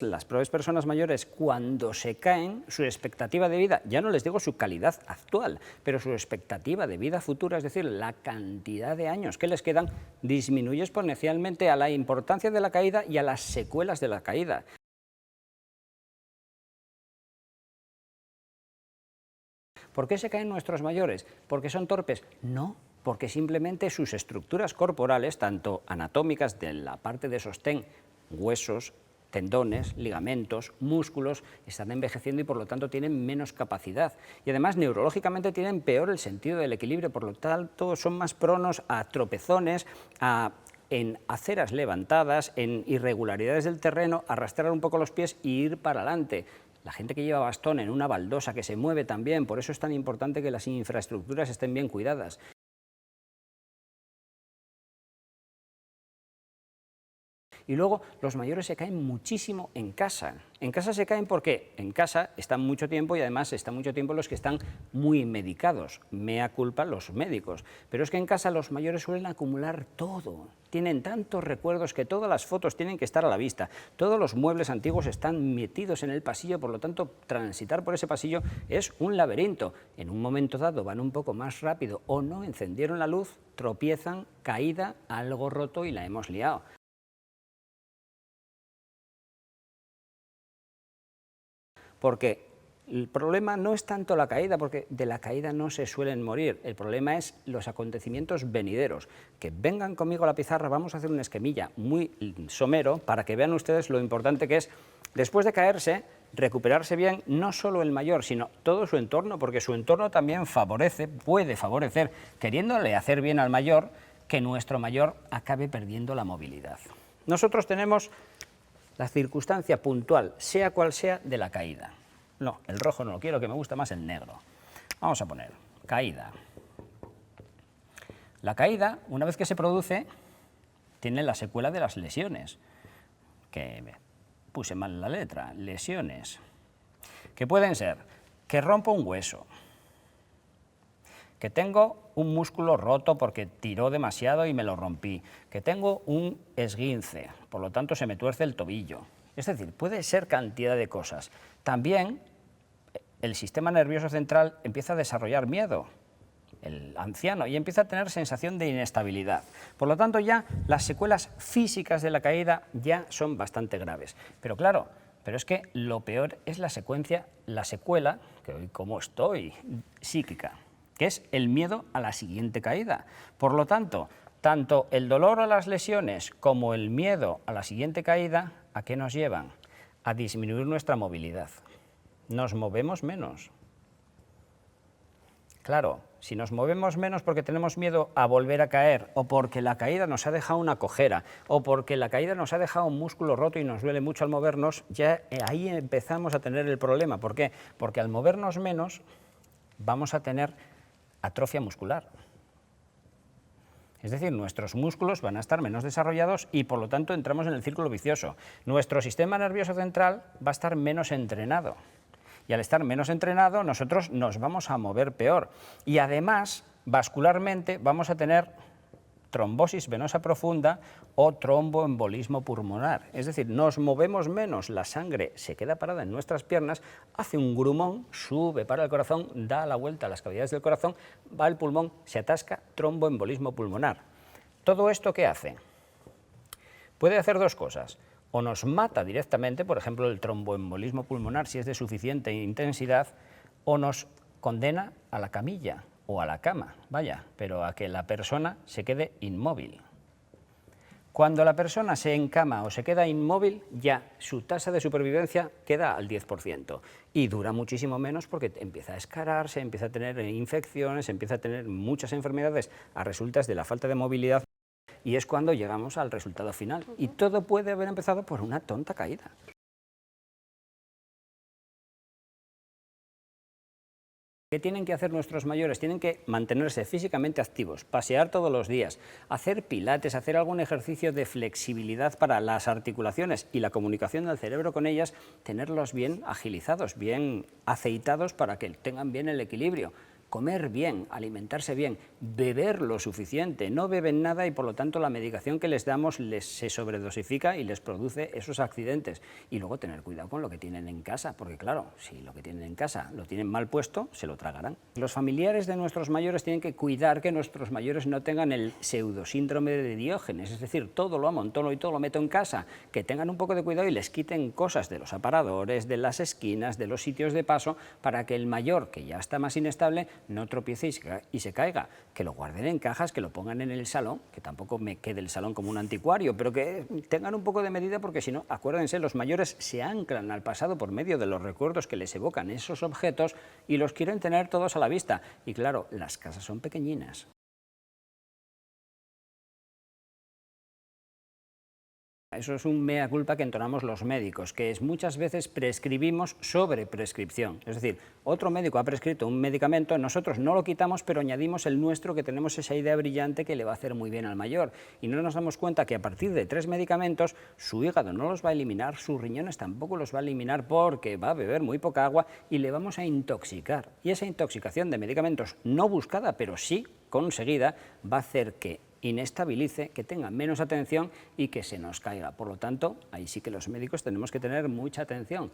Las propias personas mayores, cuando se caen, su expectativa de vida, ya no les digo su calidad actual, pero su expectativa de vida futura, es decir, la cantidad de años que les quedan, disminuye exponencialmente a la importancia de la caída y a las secuelas de la caída. ¿Por qué se caen nuestros mayores? ¿Porque son torpes? No, porque simplemente sus estructuras corporales, tanto anatómicas de la parte de sostén, huesos, tendones, ligamentos, músculos, están envejeciendo y por lo tanto tienen menos capacidad. Y además neurológicamente tienen peor el sentido del equilibrio, por lo tanto son más pronos a tropezones, en aceras levantadas, en irregularidades del terreno, arrastrar un poco los pies y ir para adelante. La gente que lleva bastón en una baldosa que se mueve también, por eso es tan importante que las infraestructuras estén bien cuidadas. Y luego los mayores se caen muchísimo en casa. En casa se caen porque en casa están mucho tiempo y además están mucho tiempo los que están muy medicados. Mea culpa los médicos. Pero es que en casa los mayores suelen acumular todo. Tienen tantos recuerdos que todas las fotos tienen que estar a la vista. Todos los muebles antiguos están metidos en el pasillo, por lo tanto transitar por ese pasillo es un laberinto. En un momento dado van un poco más rápido o no encendieron la luz, tropiezan, caída, algo roto y la hemos liado. Porque el problema no es tanto la caída, porque de la caída no se suelen morir, el problema es los acontecimientos venideros. Que vengan conmigo a la pizarra, vamos a hacer una esquemilla muy somero para que vean ustedes lo importante que es, después de caerse, recuperarse bien, no solo el mayor, sino todo su entorno, porque su entorno también favorece, puede favorecer, queriéndole hacer bien al mayor, que nuestro mayor acabe perdiendo la movilidad. Nosotros tenemos la circunstancia puntual, sea cual sea, de la caída. No, el rojo no lo quiero, que me gusta más el negro. Vamos a poner caída. La caída, una vez que se produce, tiene la secuela de las lesiones, que puse mal la letra, lesiones, que pueden ser que rompo un hueso, que tengo un músculo roto porque tiró demasiado y me lo rompí, que tengo un esguince, por lo tanto se me tuerce el tobillo. Es decir, puede ser cantidad de cosas. También el sistema nervioso central empieza a desarrollar miedo, el anciano, y empieza a tener sensación de inestabilidad. Por lo tanto, ya las secuelas físicas de la caída ya son bastante graves. Pero claro, es que lo peor es la secuela, que hoy como estoy, psíquica, que es el miedo a la siguiente caída. Por lo tanto, tanto el dolor o las lesiones como el miedo a la siguiente caída, ¿a qué nos llevan? A disminuir nuestra movilidad. Nos movemos menos. Claro, si nos movemos menos porque tenemos miedo a volver a caer, o porque la caída nos ha dejado una cojera, o porque la caída nos ha dejado un músculo roto y nos duele mucho al movernos, ya ahí empezamos a tener el problema. ¿Por qué? Porque al movernos menos vamos a tener atrofia muscular. Es decir, nuestros músculos van a estar menos desarrollados y por lo tanto entramos en el círculo vicioso. Nuestro sistema nervioso central va a estar menos entrenado y al estar menos entrenado nosotros nos vamos a mover peor y además vascularmente vamos a tener trombosis venosa profunda o tromboembolismo pulmonar. Es decir, nos movemos menos, la sangre se queda parada en nuestras piernas, hace un grumón, sube para el corazón, da la vuelta a las cavidades del corazón, va al pulmón, se atasca, tromboembolismo pulmonar. ¿Todo esto qué hace? Puede hacer dos cosas. O nos mata directamente, por ejemplo, el tromboembolismo pulmonar, si es de suficiente intensidad, o nos condena a la camilla o a la cama, vaya, pero a que la persona se quede inmóvil. Cuando la persona se encama o se queda inmóvil, ya su tasa de supervivencia queda al 10% y dura muchísimo menos porque empieza a escararse, empieza a tener infecciones, empieza a tener muchas enfermedades a resultas de la falta de movilidad y es cuando llegamos al resultado final. Y todo puede haber empezado por una tonta caída. ¿Qué tienen que hacer nuestros mayores? Tienen que mantenerse físicamente activos, pasear todos los días, hacer pilates, hacer algún ejercicio de flexibilidad para las articulaciones y la comunicación del cerebro con ellas, tenerlos bien agilizados, bien aceitados para que tengan bien el equilibrio. comer bien, alimentarse bien, beber lo suficiente. No beben nada y por lo tanto la medicación que les damos se sobredosifica y les produce esos accidentes. Y luego tener cuidado con lo que tienen en casa, porque claro, si lo que tienen en casa lo tienen mal puesto, se lo tragarán. Los familiares de nuestros mayores tienen que cuidar que nuestros mayores no tengan el pseudosíndrome de Diógenes, es decir, todo lo amontono y todo lo meto en casa, que tengan un poco de cuidado y les quiten cosas de los aparadores, de las esquinas, de los sitios de paso, para que el mayor, que ya está más inestable, no tropiece y se caiga, que lo guarden en cajas, que lo pongan en el salón, que tampoco me quede el salón como un anticuario, pero que tengan un poco de medida, porque si no, acuérdense, los mayores se anclan al pasado por medio de los recuerdos que les evocan esos objetos y los quieren tener todos a la vista. Y claro, las casas son pequeñinas. Eso es un mea culpa que entonamos los médicos, que es muchas veces prescribimos sobre prescripción. Es decir, otro médico ha prescrito un medicamento, nosotros no lo quitamos, pero añadimos el nuestro, que tenemos esa idea brillante que le va a hacer muy bien al mayor. Y no nos damos cuenta que a partir de 3 medicamentos, su hígado no los va a eliminar, sus riñones tampoco los va a eliminar, porque va a beber muy poca agua y le vamos a intoxicar. Y esa intoxicación de medicamentos no buscada, pero sí conseguida, va a hacer que inestabilice, que tenga menos atención y que se nos caiga. Por lo tanto, ahí sí que los médicos tenemos que tener mucha atención.